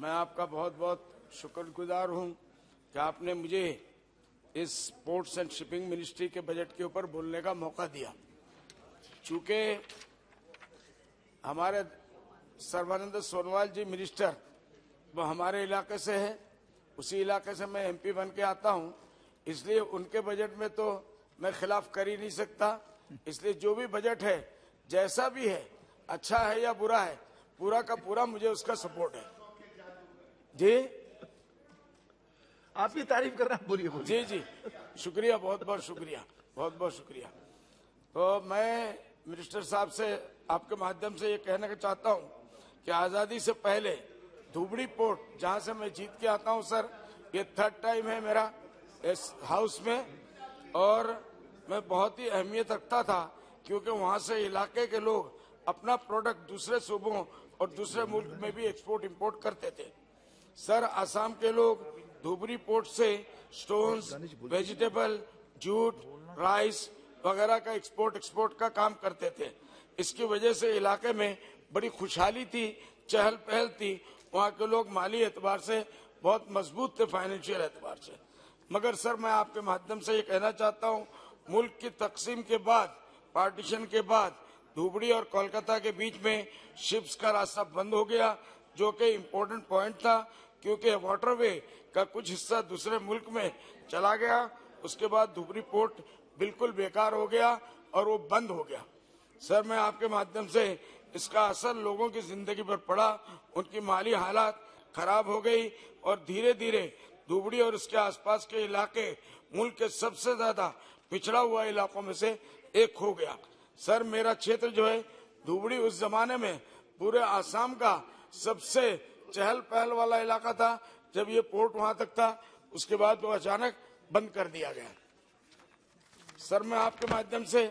मैं आपका बहुत बहुत शुक्रगुजार हूं कि आपने मुझे इस पोर्ट्स एंड शिपिंग मिनिस्ट्री के बजट के ऊपर बोलने का मौका दिया। चूंकि हमारे सर्बानंद सोनोवाल जी मिनिस्टर वो हमारे इलाके से है, उसी इलाके से मैं MP बन के आता हूं, इसलिए उनके बजट में तो मैं खिलाफ कर ही नहीं सकता। इसलिए जो भी बजट है, जैसा भी है, अच्छा है या बुरा है, पूरा का पूरा मुझे उसका सपोर्ट है। जी, आपकी तारीफ कर रहा हूं, बोलिए बोलिए। जी, शुक्रिया, बहुत बहुत शुक्रिया, बहुत बहुत शुक्रिया। तो मैं मिनिस्टर साहब से आपके माध्यम से ये कहना चाहता हूँ कि आज़ादी से पहले धुबड़ी पोर्ट, जहाँ से मैं जीत के आता हूँ सर, ये 3rd टाइम है मेरा इस हाउस में, और मैं बहुत ही अहमियत रखता था क्योंकि वहाँ से इलाके के लोग अपना प्रोडक्ट दूसरे सूबों और दूसरे मुल्क में भी एक्सपोर्ट इंपोर्ट करते थे। सर, आसाम के लोग धुबरी पोर्ट से स्टोन्स, वेजिटेबल, जूट, राइस वगैरह का एक्सपोर्ट का काम करते थे। इसकी वजह से इलाके में बड़ी खुशहाली थी, चहल पहल थी। वहाँ के लोग माली एतबार से बहुत मजबूत थे, फाइनेंशियल एतबार से। मगर सर, मैं आपके माध्यम से ये कहना चाहता हूँ, मुल्क की तकसीम के बाद, पार्टीशन के बाद धुबड़ी और कोलकाता के बीच में शिप्स का रास्ता बंद हो गया, जो कि इम्पोर्टेंट पॉइंट था, क्योंकि वाटरवे का कुछ हिस्सा दूसरे मुल्क में चला गया। उसके बाद धुबरी पोर्ट बिल्कुल बेकार हो गया और वो बंद हो गया। सर, मैं आपके माध्यम से इसका असर लोगों की जिंदगी पर पड़ा, उनकी माली हालात खराब हो गई और धीरे धीरे धुबड़ी और उसके आसपास के इलाके मुल्क के सबसे ज्यादा पिछड़ा हुआ इलाकों में से एक हो गया। सर, मेरा क्षेत्र जो है धुबड़ी, उस जमाने में पूरे आसाम का सबसे चहल पहल वाला इलाका था जब ये पोर्ट वहां तक था। उसके बाद वो अचानक बंद कर दिया गया। सर, मैं आपके माध्यम से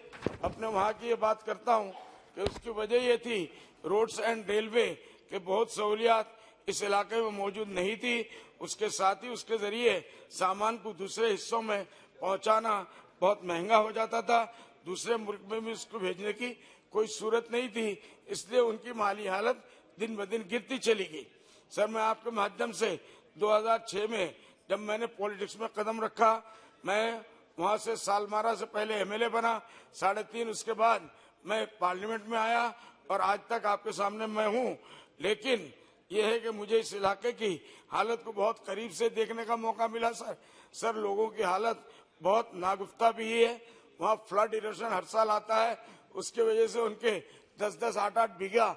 अपने वहां की ये बात करता हूं कि उसकी वजह ये थी, रोड्स एंड रेलवे के बहुत सहूलियात इस इलाके में मौजूद नहीं थी। उसके साथ ही उसके जरिए सामान को दूसरे हिस्सों में पहुंचाना बहुत महंगा हो जाता था। दूसरे मुल्क में भी उसको भेजने की कोई सूरत नहीं थी, इसलिए उनकी माली हालत दिन ब दिन गिरती चली गई। सर, मैं आपके माध्यम से 2006 में जब मैंने पॉलिटिक्स में कदम रखा, मैं वहां से सालमारा से पहले MLA बना, 3.5 उसके बाद मैं पार्लियामेंट में आया और आज तक आपके सामने मैं हूं। लेकिन यह है कि मुझे इस इलाके की हालत को बहुत करीब से देखने का मौका मिला। सर, लोगों की हालत बहुत नागुफ्ता भी है। वहाँ फ्लड इरोशन हर साल आता है, उसके वजह से उनके 10-10, 8-8 बीघा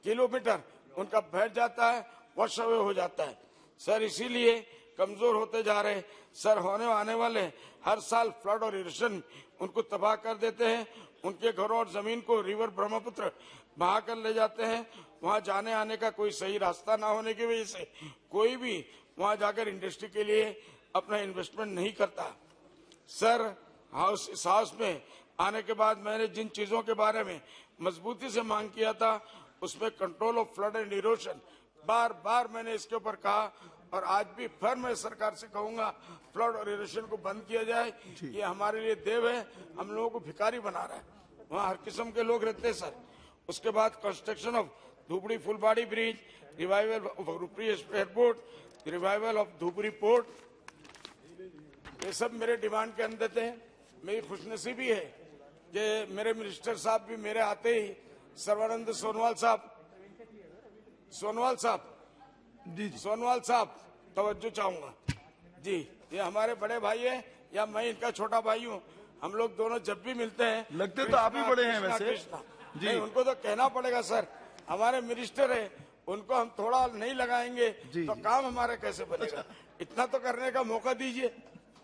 किलोमीटर उनका बैठ जाता है, वॉश अवे हो जाता है। सर, इसीलिए कमजोर होते जा रहे। सर, आने वाले हर साल फ्लड और इरोशन उनको तबाह कर देते हैं। उनके घरों और जमीन को रिवर ब्रह्मपुत्र बहा कर ले जाते हैं। वहां जाने आने का कोई सही रास्ता ना होने की वजह से कोई भी वहां जाकर इंडस्ट्री के लिए अपना इन्वेस्टमेंट नहीं करता। सर, इस हाउस में आने के बाद मैंने जिन चीजों के बारे में मजबूती से मांग किया था, उसमें control of flood and erosion, बार बार मैंने इसके ऊपर कहा और आज भी फिर मैं सरकार से कहूंगा, फ्लड और इरोशन को बंद किया जाए। ये हमारे लिए देव है, हम लोगों को भिखारी बना रहा है। वहाँ हर किस्म के लोग रहते हैं। सर, उसके बाद construction of Dhubri Fulbari bridge, revival of Rupsi airport, revival of Dhubri port, ये सब मेरे डिमांड के अंदर थे। मेरी खुशनसीबी है कि मेरे मिनिस्टर साहब भी मेरे आते ही, सर्बानंद सोनोवाल साहब तवज्जो चाहूंगा जी। ये हमारे बड़े भाई हैं या मैं इनका छोटा भाई हूँ। हम लोग दोनों जब भी मिलते हैं, लगते तो आप ही बड़े हैं वैसे जी। उनको तो कहना पड़ेगा सर, हमारे मिनिस्टर है, उनको हम थोड़ा नहीं लगाएंगे तो काम हमारा कैसे बनेगा। इतना तो करने का मौका दीजिए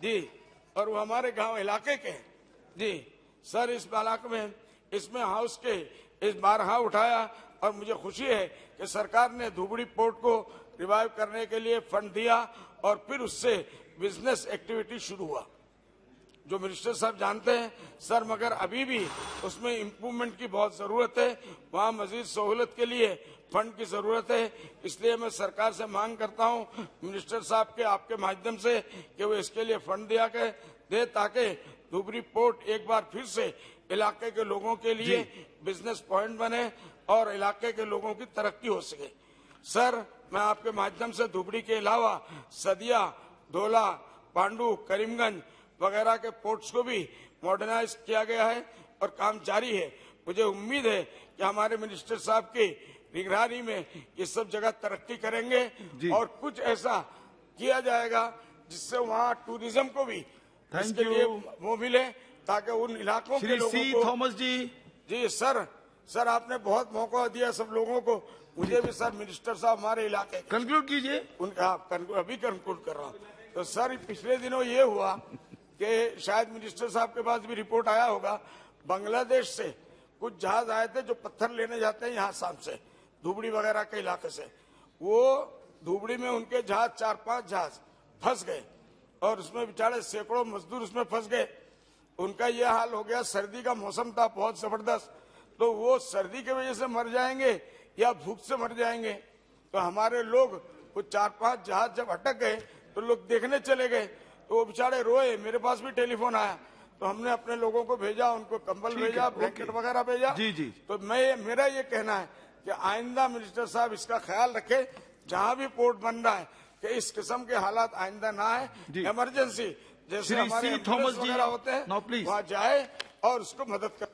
जी। और वो हमारे गांव इलाके के जी। सर, इस इलाके में इसमें हाउस के इस बार उठाया और मुझे खुशी है कि सरकार ने धुबड़ी पोर्ट को रिवाइव करने के लिए फंड दिया और फिर उससे बिजनेस एक्टिविटी शुरू हुआ, जो मिनिस्टर साहब जानते हैं। सर, मगर अभी भी उसमें इम्प्रूवमेंट की बहुत जरूरत है। वहाँ मजीद सहूलत के लिए फंड की जरूरत है। इसलिए मैं सरकार से मांग करता हूँ मिनिस्टर साहब के आपके माध्यम से कि वो इसके लिए फंड दे ताकि धुबरी पोर्ट एक बार फिर से इलाके के लोगों के लिए बिजनेस पॉइंट बने और इलाके के लोगों की तरक्की हो सके। सर, मैं आपके माध्यम से धुबड़ी के अलावा सदिया, धोला, पांडू, करीमगंज वगैरह के पोर्ट्स को भी मॉडर्नाइज किया गया है और काम जारी है। मुझे उम्मीद है कि हमारे मिनिस्टर साहब की निगरानी में ये सब जगह तरक्की करेंगे और कुछ ऐसा किया जाएगा जिससे वहाँ टूरिज्म को भी इसके लिए वो मिले, ताकि उन इलाकों के लोगों को। थॉमस जी सर आपने बहुत मौका दिया सब लोगों को, मुझे भी सर मिनिस्टर साहब हमारे इलाके कंक्लूड कीजिए। उनका अभी कंक्लूड कर रहा हूँ। तो सर पिछले दिनों ये हुआ कि शायद मिनिस्टर साहब के पास भी रिपोर्ट आया होगा, बांग्लादेश से कुछ जहाज आए थे जो पत्थर लेने जाते हैं यहाँ शाम से धुबड़ी वगैरह के इलाके से। वो धुबड़ी में उनके जहाज 4-5 जहाज फंस गए और उसमें बेचारे सैकड़ों मजदूर उसमें फंस गए। उनका ये हाल हो गया, सर्दी का मौसम था बहुत जबरदस्त, तो वो सर्दी की वजह से मर जाएंगे या भूख से मर जाएंगे। तो हमारे लोग कुछ 4-5 जहाज जब अटक गए तो लोग देखने चले गए, तो वो बेचारे रोए। मेरे पास भी टेलीफोन आया, तो हमने अपने लोगों को भेजा, उनको कंबल भेजा, ब्लैंकेट वगैरह भेजा। जी। तो मेरा ये कहना है कि आइंदा मिनिस्टर साहब इसका ख्याल रखे, जहाँ भी पोर्ट बन रहा है कि इस किस्म के हालात आइंदा ना आए, इमरजेंसी जैसे हमारे एम्बुलेंस वगैरह होते हैं वहाँ जाए और उसको मदद कर।